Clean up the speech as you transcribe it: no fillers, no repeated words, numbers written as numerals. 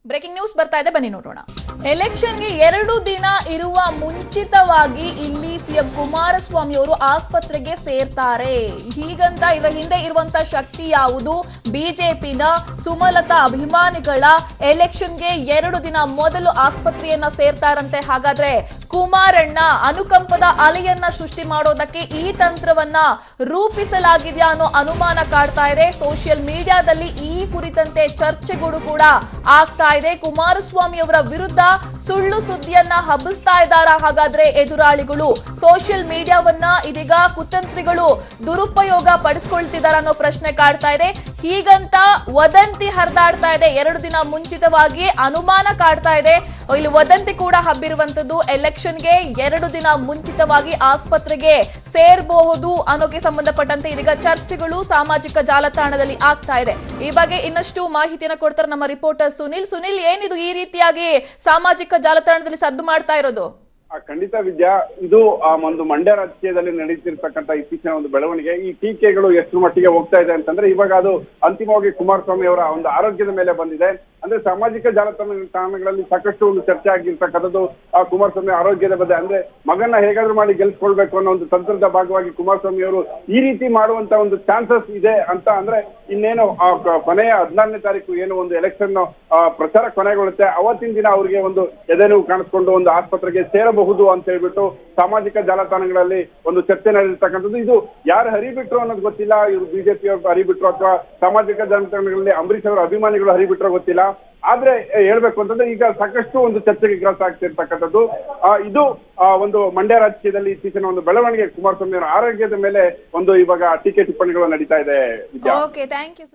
Breaking news ಬರ್ತಾ ಇದೆ, ಬನ್ನಿ ನೋಡೋಣ. ಎಲೆಕ್ಷನ್ಗೆ 2 ದಿನ ಇರುವ ಮುಂಚಿತವಾಗಿ ಇಲ್ಲಿ ಸಿಎಂ ಕುಮಾರಸ್ವಾಮಿ ಅವರು ಆಸ್ಪತ್ರೆಗೆ ಸೇರ್ತಾರೆ. ಹೀಗಂತ ಇದರ ಹಿಂದೆ ಇರುವಂತ ಶಕ್ತಿ ಯಾವುದು? ಬಿಜೆಪಿನ ಸುಮಲತಾ ಅಭಿಮಾನಿಗಳ ಎಲೆಕ್ಷನ್ಗೆ 2 ದಿನ ಮೊದಲು ಆಸ್ಪತ್ರೆಯನ್ನ ಸೇರ್ತಾರಂತೆ. ಹಾಗಾದ್ರೆ ಕುಮಾರಣ್ಣ ಅನುಕಂಪದ ಅಲೆಯನ್ನ ಸೃಷ್ಟಿ ಮಾಡೋದಕ್ಕೆ ಈ ತಂತ್ರವನ್ನ ರೂಪಿಸಲಾಗಿದೆಯಾ ಅನ್ನೋ ಅನುಮಾನ ಕಾಡ್ತಾ ಇದೆ. ಸೋಷಿಯಲ್ ಮೀಡಿಯಾದಲ್ಲಿ ಈ ಕುರಿತಂತೆ ಚರ್ಚೆಗಳು ಕೂಡ ಆಗ್ತಾ ಇದೆ. ಕುಮಾರಸ್ವಾಮಿ ಅವರ ವಿರುದ್ಧ ಸುಳ್ಳು ಸುದ್ದಿಯನ್ನ ಹಬ್ಬಿಸ್ತಾ ಇದ್ದಾರಾ ಹಾಗಾದ್ರೆ ಎದುರಾಳಿಗಳು? ಸೋಷಿಯಲ್ ಮೀಡಿಯಾವನ್ನ ಇದೀಗ ಕುತಂತ್ರಿಗಳು ದುರುಪಯೋಗ ಪಡಿಸ್ಕೊಳ್ತಿದಾರ ಅನ್ನೋ ಪ್ರಶ್ನೆ ಕಾಡ್ತಾ ಇದೆ. ಹೀಗಂತ ವದಂತಿ ಹರಿದಾಡ್ತಾ ಇದೆ. 2 ದಿನ ಮುಂಚಿತವಾಗಿ ಅನುಮಾನ ಕಾಡ್ತಾ ಇದೆ. ಇಲ್ಲಿ ವದಂತಿ ಕೂಡ ಹಬ್ಬಿರುವಂತದ್ದು. ಎಲೆಕ್ಷನ್ಗೆ 2 ದಿನ ಮುಂಚಿತವಾಗಿ ಆಸ್ಪತ್ರೆಗೆ ಸೇರಬಹುದು ಅನ್ನೋಕೆ ಸಂಬಂಧಪಟ್ಟಂತೆ ಇದೀಗ ಚರ್ಚೆಗಳು ಸಾಮಾಜಿಕ ಜಾಲತಾಣದಲ್ಲಿ ಆಗ್ತಾ ಇದೆ. ಈ ಬಗ್ಗೆ ಇನ್ನಷ್ಟು ಮಾಹಿತಿಯನ್ನು ಕೊಡ್ತಾರೆ ನಮ್ಮ ರಿಪೋರ್ಟರ್ ಸುನಿಲ್, ಏನಿದು ಈ ರೀತಿಯಾಗಿ ಸಾಮಾಜಿಕ ಜಾಲತಾಣದಲ್ಲಿ ಸದ್ದು ಮಾಡ್ತಾ ಇರೋದು? ಖಂಡಿತ ವಿದ್ಯಾ, ಇದು ಒಂದು ಮಂಡ್ಯ ರಾಜಕೀಯದಲ್ಲಿ ನಡೀತಿರ್ತಕ್ಕಂಥ ಇತ್ತೀಚಿನ ಒಂದು ಬೆಳವಣಿಗೆ. ಈ ಟೀಕೆಗಳು ಎಷ್ಟು ಮಟ್ಟಿಗೆ ಹೋಗ್ತಾ ಇದೆ ಅಂತಂದ್ರೆ, ಇವಾಗ ಅದು ಅಂತಿಮವಾಗಿ ಕುಮಾರಸ್ವಾಮಿ ಅವರ ಒಂದು ಆರೋಗ್ಯದ ಮೇಲೆ ಬಂದಿದೆ. ಅಂದ್ರೆ ಸಾಮಾಜಿಕ ಜಾಲತಾಣಗಳಲ್ಲಿ ಸಾಕಷ್ಟು ಒಂದು ಚರ್ಚೆ ಆಗಿರ್ತಕ್ಕಂಥದ್ದು ಕುಮಾರಸ್ವಾಮಿ ಆರೋಗ್ಯದ ಬಗ್ಗೆ. ಅಂದ್ರೆ ಮಗನ್ನ ಹೇಗಾದ್ರೂ ಮಾಡಿ ಗೆಲ್ಸ್ಕೊಳ್ಬೇಕು ಅನ್ನೋ ಒಂದು ತಂತ್ರದ ಭಾಗವಾಗಿ ಕುಮಾರಸ್ವಾಮಿ ಅವರು ಈ ರೀತಿ ಮಾಡುವಂತ ಒಂದು ಚಾನ್ಸಸ್ ಇದೆ ಅಂತ. ಅಂದ್ರೆ ಇನ್ನೇನು ಕೊನೆಯ 14ನೇ ತಾರೀಕು ಏನು ಒಂದು ಎಲೆಕ್ಷನ್ ಪ್ರಚಾರ ಕೊನೆಗೊಳ್ಳುತ್ತೆ, ಅವತ್ತಿನ ದಿನ ಅವರಿಗೆ ಒಂದು ಎದೆನೋವು ಕಾಣಿಸ್ಕೊಂಡು ಒಂದು ಆಸ್ಪತ್ರೆಗೆ ಸೇರಬಹುದು ಅಂತ ಹೇಳ್ಬಿಟ್ಟು ಸಾಮಾಜಿಕ ಜಾಲತಾಣಗಳಲ್ಲಿ ಒಂದು ಚರ್ಚೆ ನಡೆದಿರ್ತಕ್ಕಂಥದ್ದು. ಇದು ಯಾರು ಹರಿಬಿಟ್ರು ಅನ್ನೋದು ಗೊತ್ತಿಲ್ಲ. ಇವರು ಬಿಜೆಪಿ ಅವರು ಹರಿಬಿಟ್ರು ಅಥವಾ ಸಾಮಾಜಿಕ ಜಾಲತಾಣಗಳಲ್ಲಿ ಅಂಬರೀಷ್ ಅವರ ಅಭಿಮಾನಿಗಳು ಹರಿಬಿಟ್ರೋ ಗೊತ್ತಿಲ್ಲ. ಆದ್ರೆ ಹೇಳ್ಬೇಕು ಅಂತಂದ್ರೆ ಈಗ ಸಾಕಷ್ಟು ಒಂದು ಚರ್ಚೆಗೆ ಗ್ರಾಸ ಆಗ್ತಿರ್ತಕ್ಕಂಥದ್ದು ಇದು ಒಂದು ಮಂಡ್ಯ ರಾಜಕೀಯದಲ್ಲಿ ಇತ್ತೀಚಿನ ಒಂದು ಬೆಳವಣಿಗೆ. ಕುಮಾರಸ್ವಾಮಿ ಅವರ ಆರೋಗ್ಯದ ಮೇಲೆ ಒಂದು ಇವಾಗ ಟೀಕೆ ಟಿಪ್ಪಣಿಗಳು ನಡೀತಾ ಇದೆ. Okay, thank you.